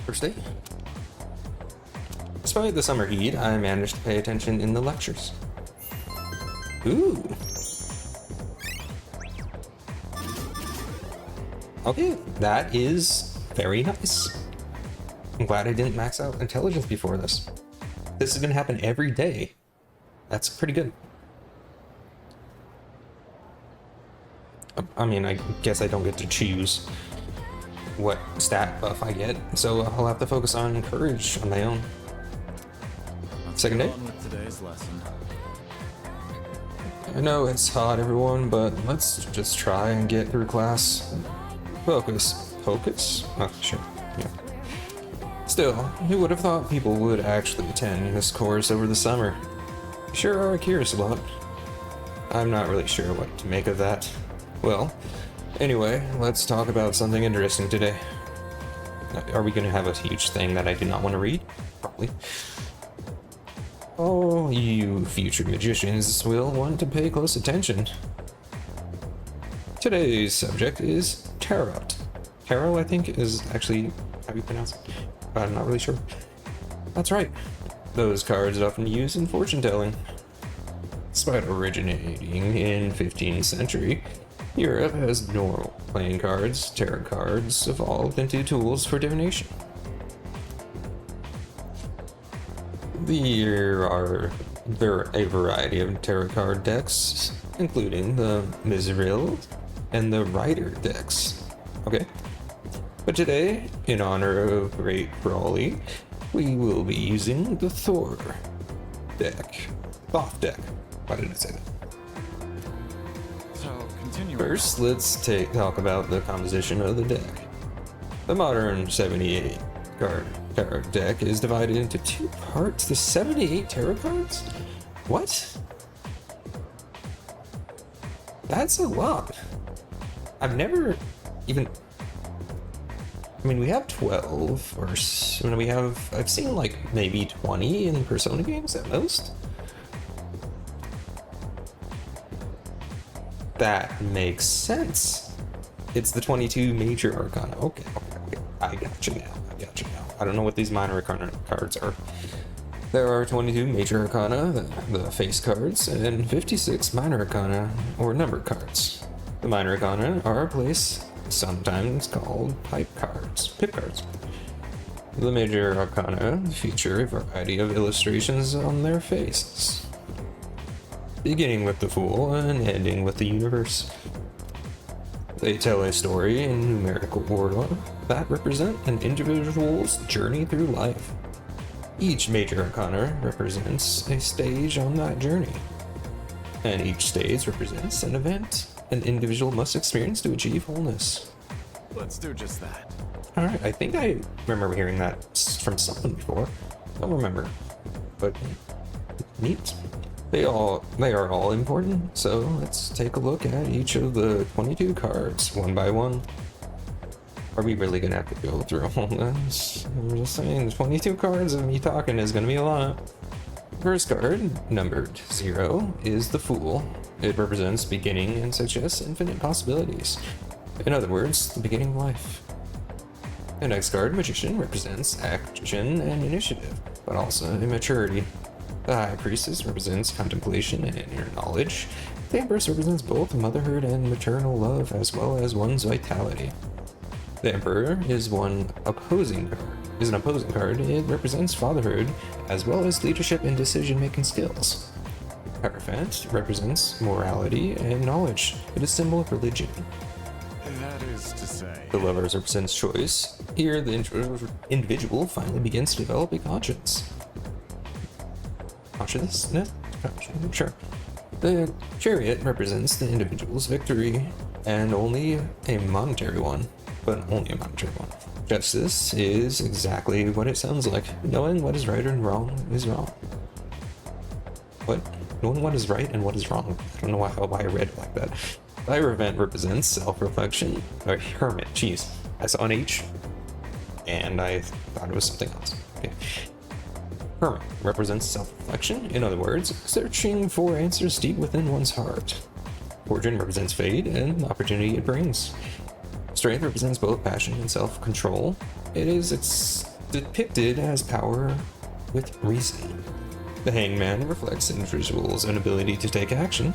First day. Despite the summer heat, I managed to pay attention in the lectures. Ooh. Okay, that is very nice. I'm glad I didn't max out intelligence before this. This is gonna happen every day. That's pretty good. I mean, I guess I don't get to choose what stat buff I get, so I'll have to focus on courage on my own. Second day? With today's lesson. I know it's hot, everyone, but let's just try and get through class. Focus. Focus? Oh, sure. Yeah. Still, who would have thought people would actually attend this course over the summer? Sure are curious a lot. I'm not really sure what to make of that. Well, anyway, let's talk about something interesting today. Are we going to have a huge thing that I do not want to read? Probably. Oh, you future magicians will want to pay close attention. Today's subject is tarot. Tarot, I think, is actually how you pronounce it, but I'm not really sure. That's right. Those cards are often used in fortune telling. Despite originating in 15th century, Europe has normal playing cards. Tarot cards evolved into tools for divination. There are a variety of tarot card decks, including the ReLoad and the Rider decks. Okay. But today, in honor of Great Brawly, we will be using the Thor deck. Thoth deck. Why did I say that? So, continue. First, let's talk about the composition of the deck. The modern 78 card tarot deck is divided into two parts. The 78 tarot cards? What? That's a lot. I've never even... I mean, we have 12, or I've seen like maybe 20 in Persona games at most. That makes sense. It's the 22 major arcana. Okay. I got you now. I don't know what these minor arcana cards are. There are 22 major arcana, the face cards, and 56 minor arcana, or number cards. The minor arcana are a place sometimes called pip cards. The major arcana feature a variety of illustrations on their faces, beginning with the Fool and ending with the universe. They tell a story in numerical order that represent an individual's journey through life. Each major arcana represents a stage on that journey, and each stage represents an event an individual must experience to achieve wholeness. Let's do just that. Alright, I think I remember hearing that from someone before. Don't remember, but neat. They are all important, so let's take a look at each of the 22 cards one by one. Are we really gonna have to go through all this? I'm just saying, 22 cards of me talking is gonna be a lot. First card, numbered 0, is the Fool. It represents beginning and suggests infinite possibilities. In other words, the beginning of life. The next card, Magician, represents action and initiative, but also immaturity. The High Priestess represents contemplation and inner knowledge. The Empress represents both motherhood and maternal love, as well as one's vitality. The Emperor is an opposing card. It represents fatherhood, as well as leadership and decision-making skills. Hierophant represents morality and knowledge. It is a symbol of religion. That is to say... The Lovers represents choice. Here, the individual finally begins to develop a conscience. Consciousness? Sure. The Chariot represents the individual's victory, and only a monetary one. But only a monetary one. Justice is exactly what it sounds like. Knowing what is right and wrong is wrong. What? Knowing what is right and what is wrong. I don't know why I read it like that. The Hierophant represents self-reflection. Or Hermit, jeez. I saw an H, and I thought it was something else. Okay. Hermit represents self-reflection. In other words, searching for answers deep within one's heart. Fortune represents fate and the opportunity it brings. Strength represents both passion and self-control. It is depicted as power with reason. The hangman reflects the individual's inability to take action.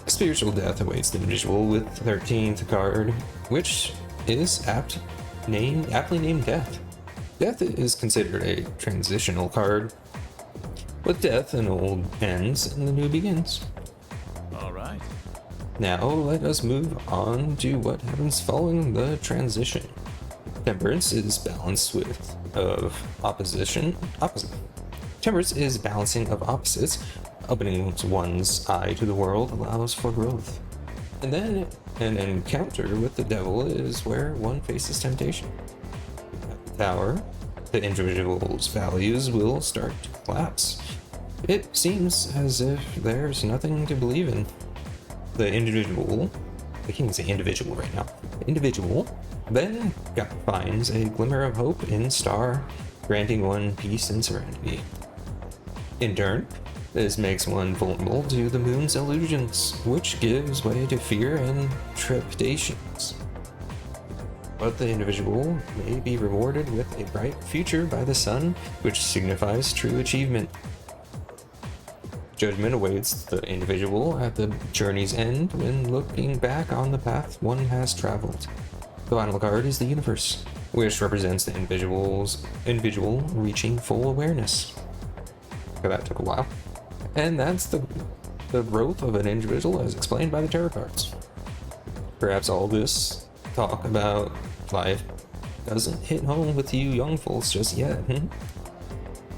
Spiritual death awaits the individual with 13th card, which is aptly named Death. Death is considered a transitional card. With death, an old ends and the new begins. All right. Now let us move on to what happens following the transition. Temperance is balance Temperance is balancing of opposites. Opening one's eye to the world allows for growth. And then an encounter with the devil is where one faces temptation. At the tower, the individual's values will start to collapse. It seems as if there's nothing to believe in. The individual, I can't say individual right now, then finds a glimmer of hope in Star, granting one peace and serenity. In turn, this makes one vulnerable to the moon's illusions, which gives way to fear and trepidations. But the individual may be rewarded with a bright future by the sun, which signifies true achievement. Judgment awaits the individual at the journey's end when looking back on the path one has traveled. The final card is the universe, which represents the individual reaching full awareness. Okay, that took a while. And that's the growth of an individual as explained by the tarot cards. Perhaps all this talk about life doesn't hit home with you young folks just yet,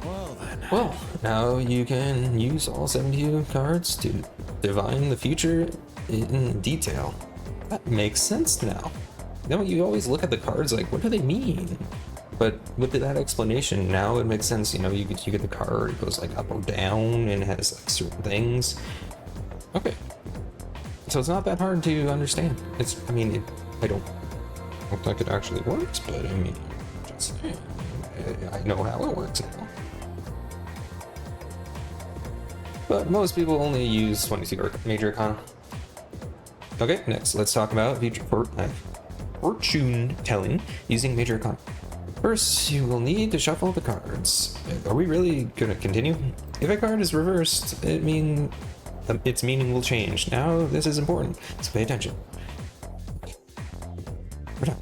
Well then. Well, now you can use all 72 cards to divine the future in detail. That makes sense now. Now you always look at the cards like, what do they mean? But with that explanation, now it makes sense. You know, you get the card, it goes like up or down, and it has like certain things. Okay, so it's not that hard to understand. I don't think it actually works, but I mean, just saying, I know how it works now. But most people only use 22 major arcana. Okay, next let's talk about fortune telling using major arcana. First, you will need to shuffle the cards. Are we really gonna continue? If a card is reversed, its meaning will change. Now, this is important, so pay attention. We're done.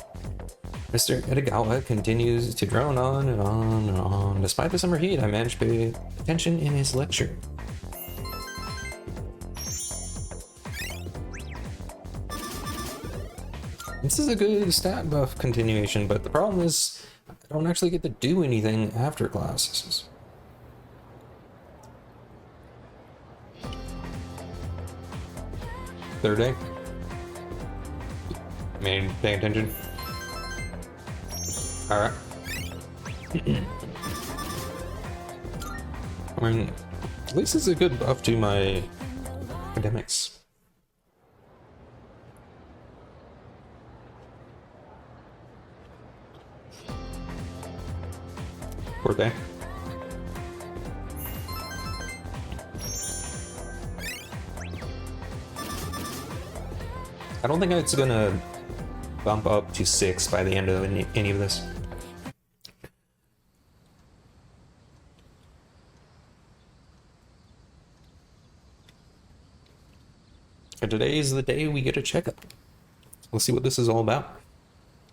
Mr. Edogawa continues to drone on and on and on. Despite the summer heat, I managed to pay attention in his lecture. This is a good stat buff continuation, but the problem is I don't actually get to do anything after classes. Third day. Paying attention. Alright. I mean, at least it's a good buff to my academics. Fourth day. I don't think it's gonna bump up to 6 by the end of any of this. And today is the day we get a checkup. Let's see what this is all about.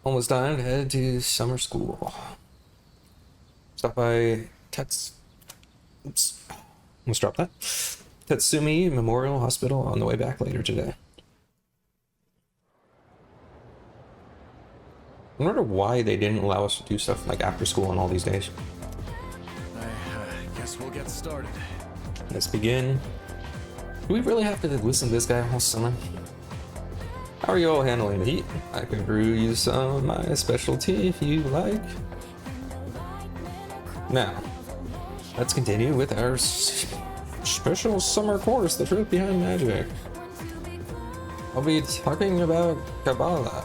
Almost time to head to summer school. Stop by let's drop that. Tatsumi Memorial Hospital on the way back later today. I wonder why they didn't allow us to do stuff like after school on all these days. I guess we'll get started. Let's begin. Do we really have to listen to this guy all summer? How are you all handling the heat? I could brew you some of my specialty if you like. Now, let's continue with our special summer course, The Truth Behind Magic. I'll be talking about Kabbalah.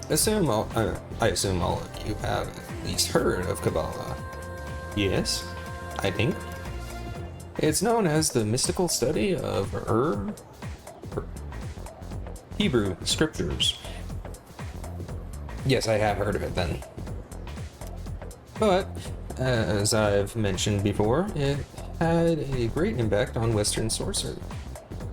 I assume all of you have at least heard of Kabbalah. Yes, I think. It's known as the mystical study of Hebrew scriptures. Yes, I have heard of it then. But, as I've mentioned before, it had a great impact on Western sorcery.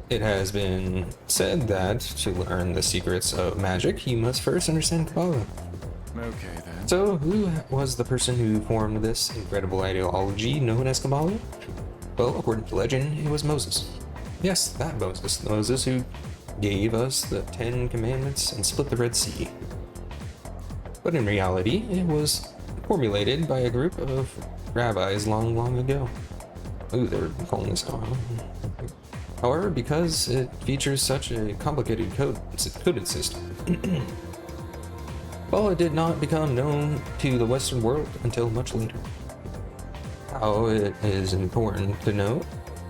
It has been said that to learn the secrets of magic, you must first understand Kabbalah. Okay then. So, who was the person who formed this incredible ideology known as Kabbalah? Well, according to legend, it was Moses. Yes, that Moses. Moses who gave us the 10 Commandments and split the Red Sea. But in reality, it was formulated by a group of rabbis long, long ago. Ooh, they're calling this out. However, because it features such a complicated coded system, well, it did not become known to the Western world until much later. Now it is important to know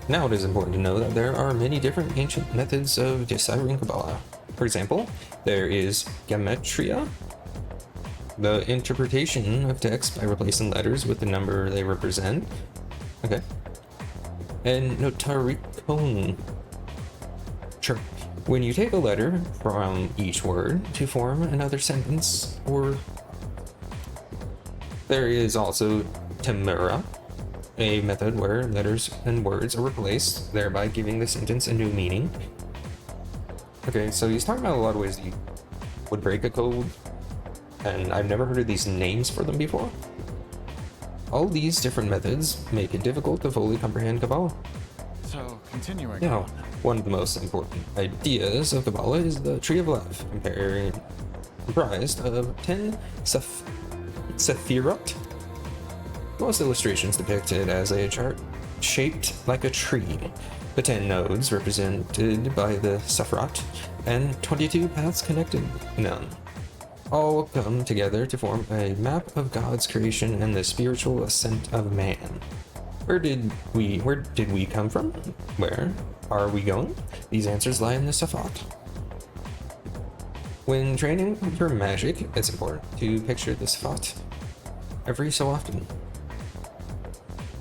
that there are many different ancient methods of deciphering Kabbalah. For example, there is gematria, the interpretation of text by replacing letters with the number they represent. Okay. And notarikon. Sure. When you take a letter from each word to form another sentence, or there is also temura, a method where letters and words are replaced, thereby giving the sentence a new meaning. Okay, so he's talking about a lot of ways that you would break a code, and I've never heard of these names for them before. All these different methods make it difficult to fully comprehend Kabbalah. So, continuing Now, on. one of the most important ideas of Kabbalah is the Tree of Life, comprised of 10 sephirot. Most illustrations depict it as a chart shaped like a tree. The 10 nodes represented by the sephirot, and 22 paths connected them, all come together to form a map of God's creation and the spiritual ascent of man. Where did we come from? Where are we going? These answers lie in the Safat. When training your magic, it's important to picture the Safat every so often.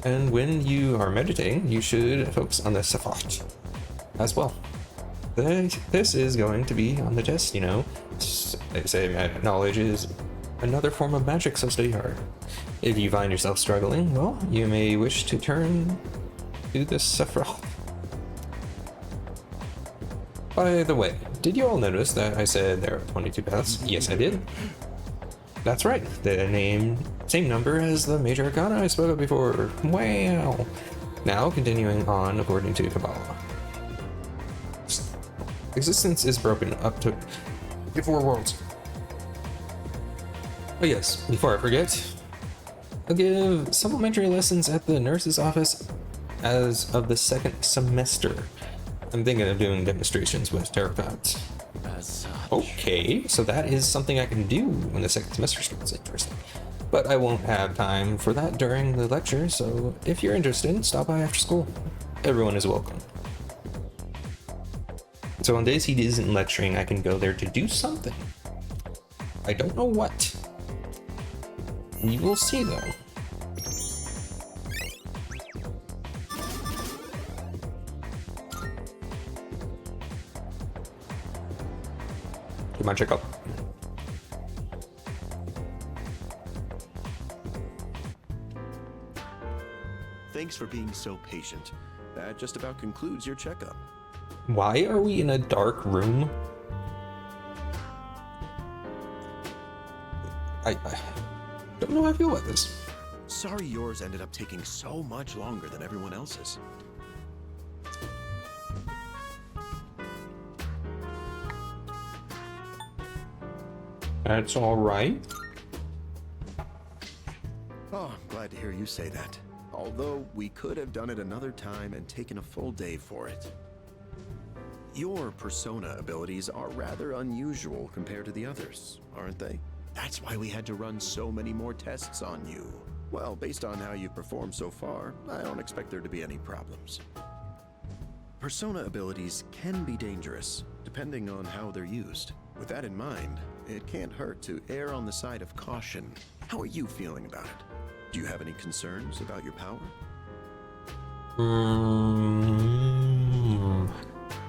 And when you are meditating, you should focus on the Safat as well. This is going to be on the test, you know. They say knowledge is another form of magic, so study hard. If you find yourself struggling, well, you may wish to turn to the Sephiroth. By the way, did you all notice that I said there are 22 paths? Yes, I did. That's right, the same number as the major arcana I spoke of before. Wow! Now, continuing on according to Kabbalah. Existence is broken up to the 4 worlds. Oh yes, before I forget, I'll give supplementary lessons at the nurse's office as of the 2nd semester. I'm thinking of doing demonstrations with tarot cards. As such. Okay, so that is something I can do when the 2nd semester starts. Interesting. But I won't have time for that during the lecture, so if you're interested, stop by after school. Everyone is welcome. So on days he isn't lecturing, I can go there to do something. I don't know what. You will see though. Come on, check out. Thanks for being so patient. That just about concludes your checkup. Why are we in a dark room? I don't know how I feel about this. Sorry yours ended up taking so much longer than everyone else's. That's all right. Oh, I'm glad to hear you say that. Although we could have done it another time and taken a full day for it. Your persona abilities are rather unusual compared to the others, aren't they? That's why we had to run so many more tests on you. Well, based on how you've performed so far, I don't expect there to be any problems. Persona abilities can be dangerous, depending on how they're used. With that in mind, it can't hurt to err on the side of caution. How are you feeling about it? Do you have any concerns about your power?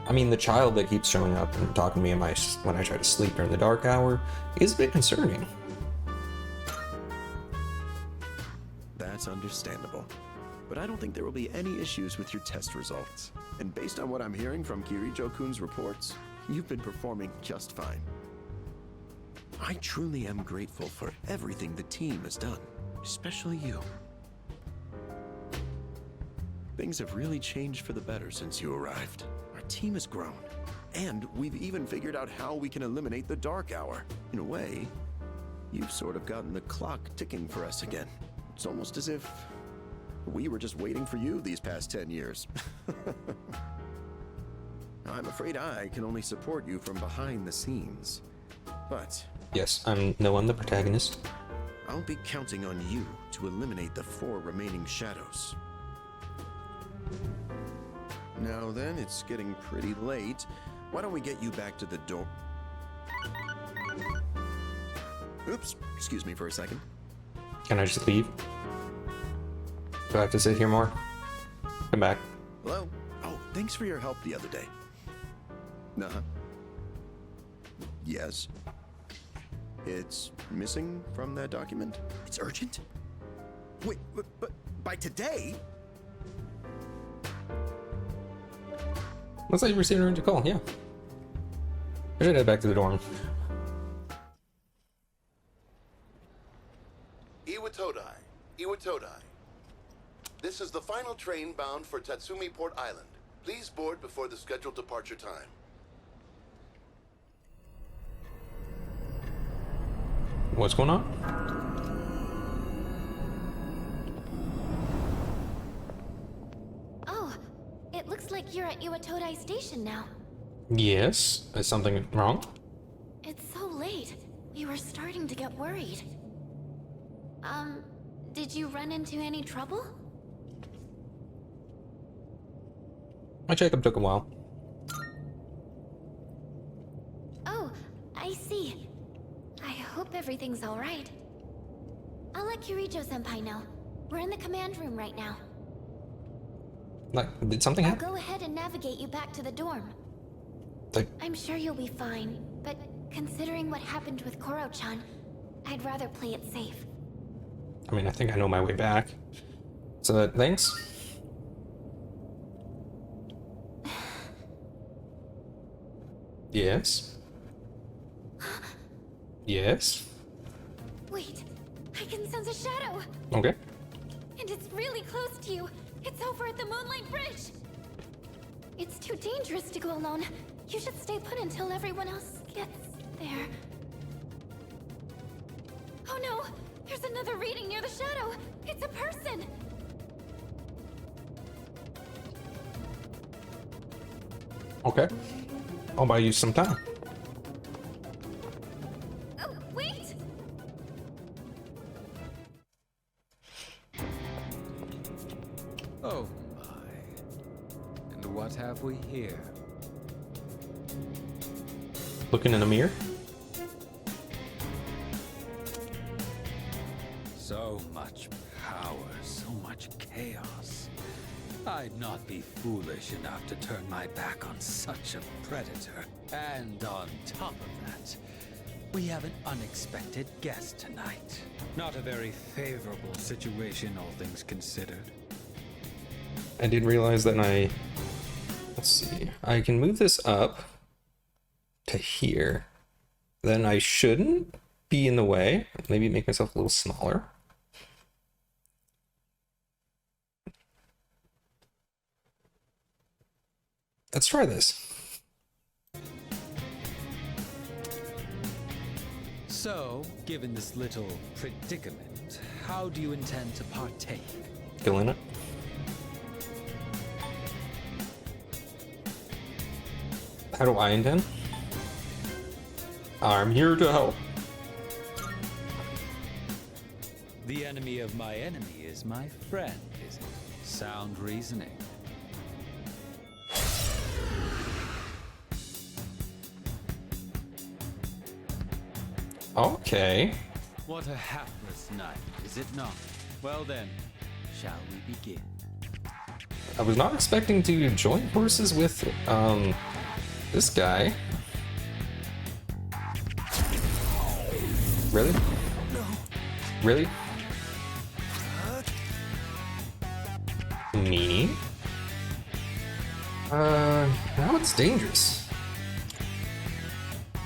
I mean, the child that keeps showing up and talking to me when I try to sleep during the dark hour is a bit concerning. That's understandable. But I don't think there will be any issues with your test results. And based on what I'm hearing from Kirijo-kun's reports, you've been performing just fine. I truly am grateful for everything the team has done, especially you. Things have really changed for the better since you arrived. Our team has grown, and we've even figured out how we can eliminate the dark hour. In a way, you've sort of gotten the clock ticking for us again. It's almost as if we were just waiting for you these past 10 years. I'm afraid I can only support you from behind the scenes. But Yes, I'm the protagonist. I'll be counting on you to eliminate the 4 remaining shadows. Now then, it's getting pretty late. Why don't we get you back to the door? Oops, excuse me for a second. Can I just leave? Do I have to sit here more? Come back. Hello? Oh, thanks for your help the other day. Uh-huh. Yes. It's missing from that document? It's urgent? Wait, but by today? Looks like you received an urgent call, yeah. I should head back to the dorm. Iwatodai. This is the final train bound for Tatsumi Port Island. Please board before the scheduled departure time. What's going on? Oh, it looks like you're at Iwatodai Station now. Yes. Is something wrong? It's so late. We were starting to get worried. Did you run into any trouble? My checkup took a while. Oh, I see. I hope everything's alright. I'll let Kirijo-senpai know. We're in the command room right now. Like, did something I'll happen? go ahead and navigate you back to the dorm. Like, I'm sure you'll be fine, but considering what happened with Koro-chan, I'd rather play it safe. I mean, I think I know my way back. So, thanks. Yes. Yes. Wait, I can sense a shadow, Okay. and it's really close to you. It's over at the Moonlight Bridge. It's too dangerous to go alone. You should stay put until everyone else gets there. Oh no! There's another reading near the shadow! It's a person! Okay. I'll buy you some time. Oh, wait! Oh my. And what have we here? Looking in a mirror. So much power, so much chaos. I'd not be foolish enough to turn my back on such a predator. And on top of that, we have an unexpected guest tonight. Not a very favorable situation, all things considered. I did realize that let's see, I can move this up to here. Then I shouldn't be in the way. Maybe make myself a little smaller. Let's try this. So, given this little predicament, how do you intend to partake? Kill in it. How do I intend? I'm here to help. The enemy of my enemy is my friend, is it? Sound reasoning. Okay. What a hapless night, is it not? Well then, shall we begin? I was not expecting to join forces with This guy. Really? Really? Me? Now it's dangerous. I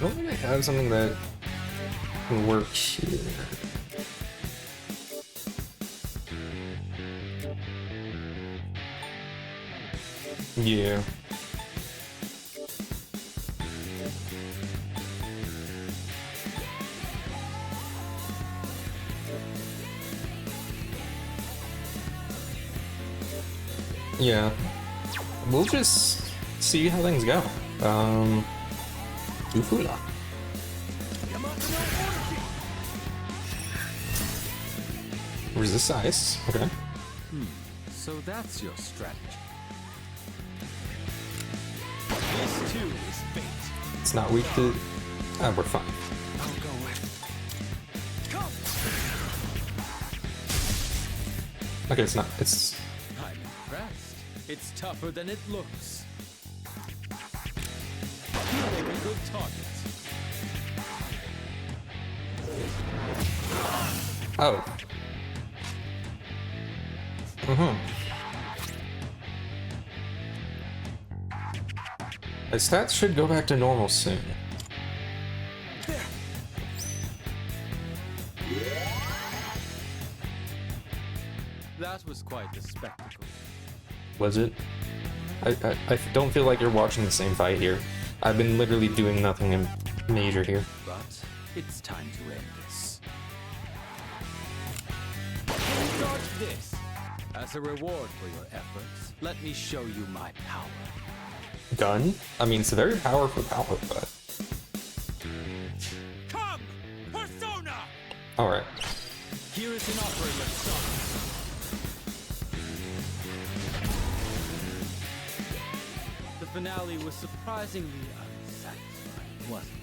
don't think I have something that can work here. Yeah. Yeah. We'll just see how things go. Ufula. Resist ice. Okay. So that's your strategy. This too is fate. It's not weak to. Ah, we're fine. I'll go with. Come. Okay, it's not. It's. I'm impressed. It's tougher than it looks. You make a good target. Oh. My stats should go back to normal soon. That was quite the spectacle. Was it? I don't feel like you're watching the same fight here. I've been literally doing nothing major here. But it's time to end this. Start this. As a reward for your efforts, let me show you my power. Gun? I mean, it's a very powerful power, but... Come! Persona! Alright. Here is an offering of song. The finale was surprisingly unsatisfying, wasn't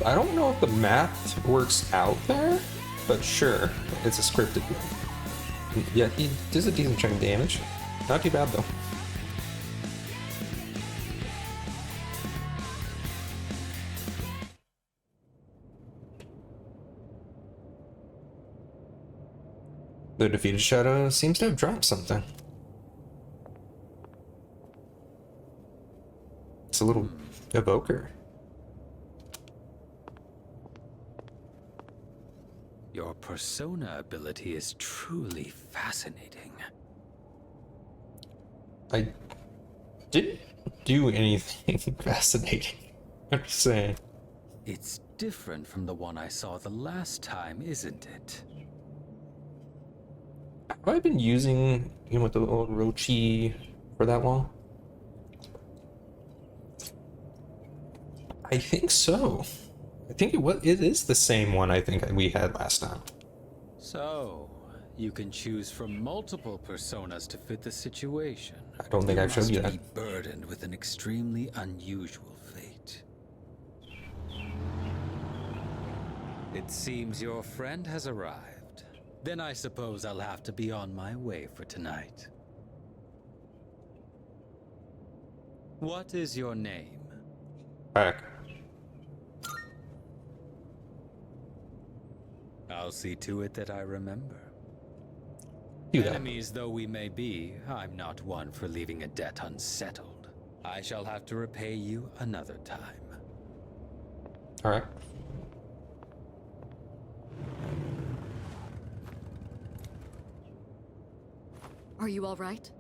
it? I don't know if the math works out there, but sure, it's a scripted one. Yeah, he does a decent chunk of damage. Not too bad, though. The defeated shadow seems to have dropped something. It's a little evoker. Your persona ability is truly fascinating. I didn't do anything fascinating. I'm just saying. It's different from the one I saw the last time, isn't it? Have I been using, you know, with the old Rochi for that long? I think so. I think it is the same one I think we had last time. So, you can choose from multiple personas to fit the situation. I don't think I've showed you that. Be burdened with an extremely unusual fate. It seems your friend has arrived. Then I suppose I'll have to be on my way for tonight. What is your name? Back. I'll see to it that I remember. Do that. Enemies though we may be, I'm not one for leaving a debt unsettled. I shall have to repay you another time. Alright. Are you all right?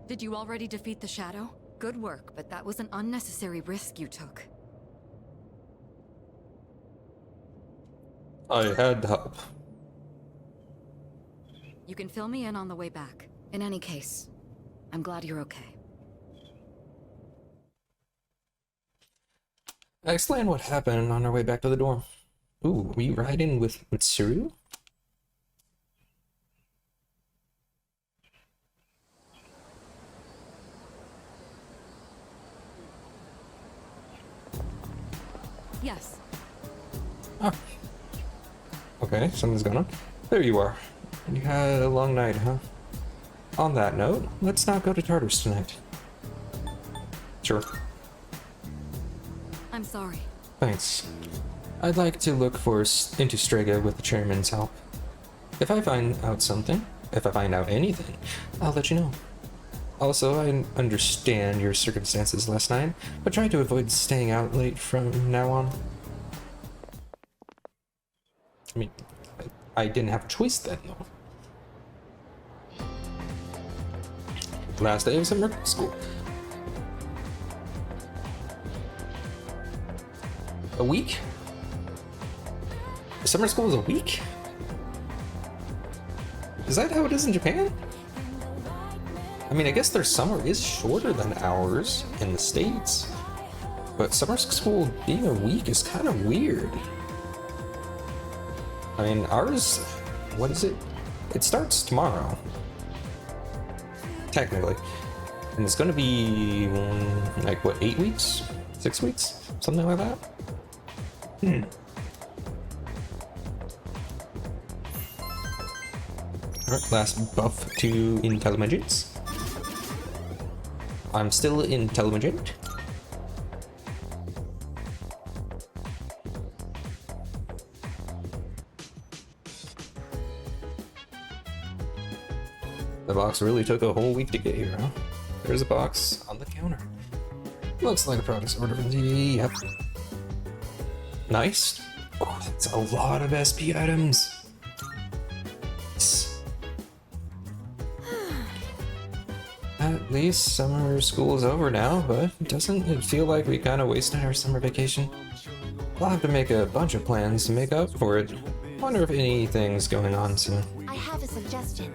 Did you already defeat the shadow? Good work, but that was an unnecessary risk you took. I had help. You can fill me in on the way back. In any case, I'm glad you're okay. Explain what happened on our way back to the dorm. Ooh, we riding with Mitsuru? Yes. Oh. Okay, something's going on. There you are. You had a long night, huh? On that note, let's not go to Tartarus tonight. Sure. I'm sorry. Thanks. I'd like to look into Strega with the chairman's help. If I find out anything, I'll let you know. Also, I understand your circumstances last night, but try to avoid staying out late from now on. I mean, I didn't have a choice then, though. Last day of summer school. A week? Summer school is a week? Is that how it is in Japan? I mean, I guess their summer is shorter than ours in the States, but summer school being a week is kind of weird. I mean, ours, what is it? It starts tomorrow, technically, and it's going to be, like, what, 8 weeks? 6 weeks? Something like that? Alright, last buff to intelligence. I'm still intelligent. The box really took a whole week to get here, huh? There's a box on the counter. Looks like a product's order from the... Yep. Nice. Oh, that's a lot of SP items. At least summer school is over now, but doesn't it feel like we kind of wasted our summer vacation? I'll have to make a bunch of plans to make up for it. Wonder if anything's going on soon. I have a suggestion.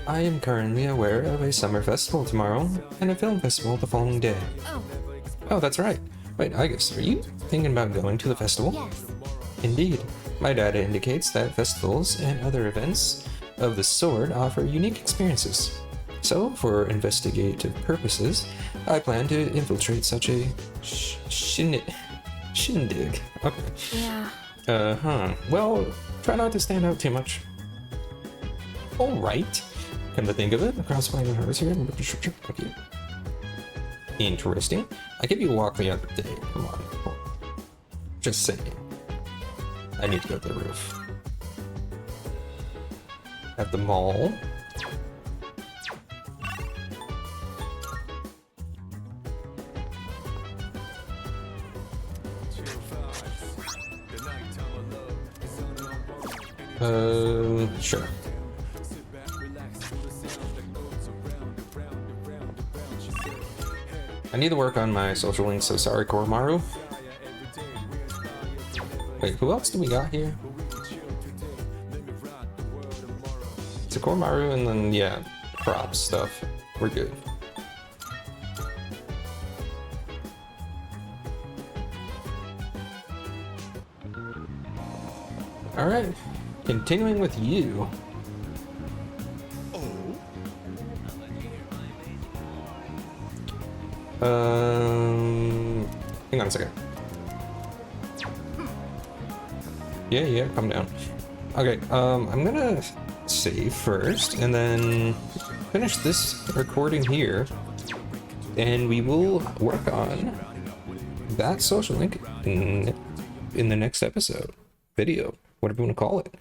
I am currently aware of a summer festival tomorrow and a film festival the following day. Oh, that's right. Wait, I guess, are you thinking about going to the festival? Yes. Indeed. My data indicates that festivals and other events of the sort offer unique experiences. So, for investigative purposes, I plan to infiltrate such a shindig. Okay. Yeah. Uh-huh. Well, try not to stand out too much. Alright. Come to think of it, the crossfire hers here. Okay. Interesting. I give you a walk the other day. Come on. Just saying. I need to go to the roof. At the mall. Sure. I need to work on my social links, so sorry, Koromaru. Wait, who else do we got here? It's a Koromaru and then, yeah, prop stuff. We're good. Alright, continuing with you. Hang on a second. Yeah, calm down. Okay, I'm gonna save first and then finish this recording here, and we will work on that social link in the next episode, video, whatever you want to call it.